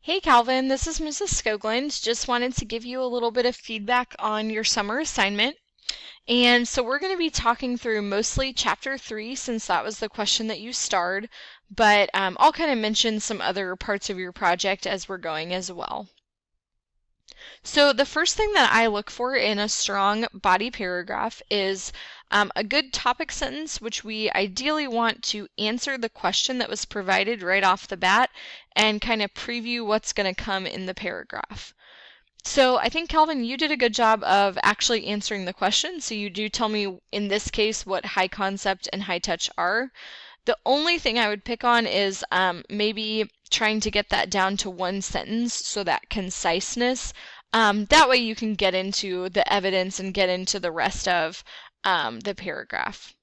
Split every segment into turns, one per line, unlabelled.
Hey Calvin, this is Mrs. Skoglund. Just wanted to give you a little bit of feedback on your summer assignment. And so we're going to be talking through mostly Chapter 3 since that was the question that you starred, but I'll kind of mention some other parts of your project as we're going as well. So the first thing that I look for in a strong body paragraph is a good topic sentence, which we ideally want to answer the question that was provided right off the bat and kind of preview what's going to come in the paragraph. So I think, Calvin, you did a good job of actually answering the question. So you do tell me, in this case, what high concept and high touch are. The only thing I would pick on is maybe trying to get that down to one sentence, so that conciseness. That way you can get into the evidence and get into the rest of the paragraph.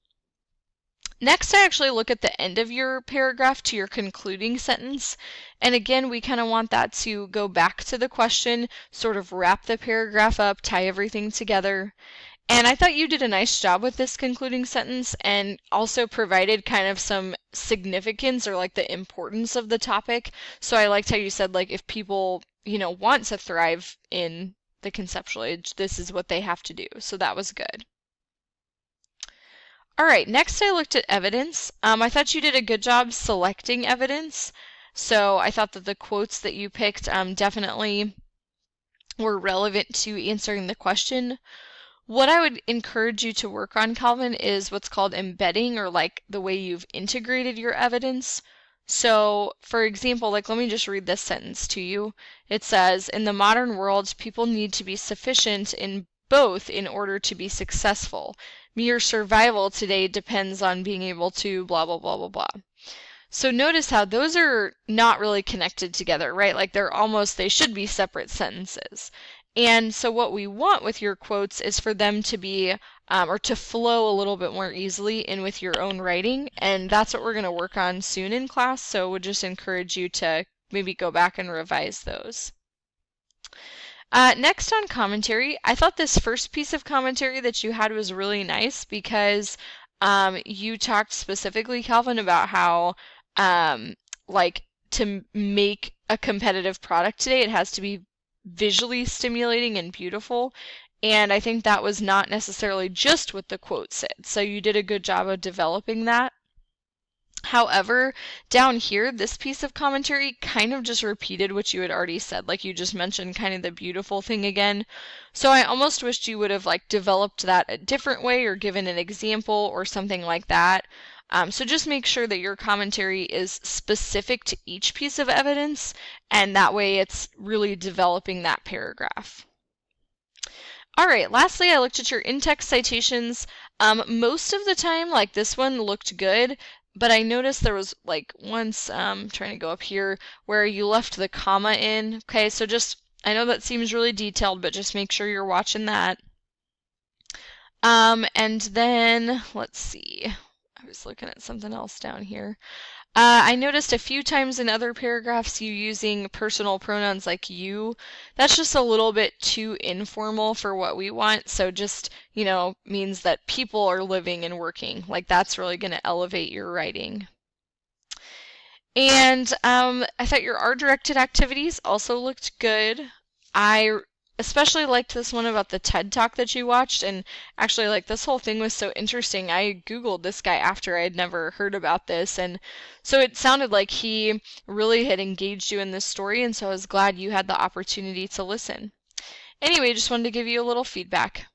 Next, I actually look at the end of your paragraph to your concluding sentence. And again, we kind of want that to go back to the question, sort of wrap the paragraph up, tie everything together. And I thought you did a nice job with this concluding sentence and also provided kind of some significance or like the importance of the topic. So I liked how you said, like, if people, want to thrive in the conceptual age, this is what they have to do. So that was good. All right, next I looked at evidence. I thought you did a good job selecting evidence. So I thought that the quotes that you picked definitely were relevant to answering the question. What I would encourage you to work on, Calvin, is what's called embedding, or like the way you've integrated your evidence. So, for example, let me just read this sentence to you. It says, in the modern world, people need to be sufficient in both in order to be successful. Mere survival today depends on being able to blah, blah, blah, blah, blah. So notice how those are not really connected together, right? Like they should be separate sentences. And so what we want with your quotes is for them to be, or to flow a little bit more easily in with your own writing. And that's what we're going to work on soon in class. So we'll just encourage you to maybe go back and revise those. Next on commentary, I thought this first piece of commentary that you had was really nice because you talked specifically, Calvin, about how to make a competitive product today, it has to be visually stimulating and beautiful. And I think that was not necessarily just what the quote said. So you did a good job of developing that. However, down here, this piece of commentary kind of just repeated what you had already said, like you just mentioned kind of the beautiful thing again. So I almost wished you would have developed that a different way or given an example or something like that. So just make sure that your commentary is specific to each piece of evidence, and that way it's really developing that paragraph. All right, lastly, I looked at your in-text citations. Most of the time, this one looked good. But I noticed there was once, trying to go up here, where you left the comma in. Okay, so I know that seems really detailed, but just make sure you're watching that. And then, let's see, I was looking at something else down here. I noticed a few times in other paragraphs you using personal pronouns like you. That's just a little bit too informal for what we want, so just, means that people are living and working. That's really going to elevate your writing. And I thought your art-directed activities also looked good. I especially liked this one about the TED Talk that you watched, and actually this whole thing was so interesting. I Googled this guy after I had never heard about this, and so it sounded like he really had engaged you in this story, and so I was glad you had the opportunity to listen. Anyway, just wanted to give you a little feedback.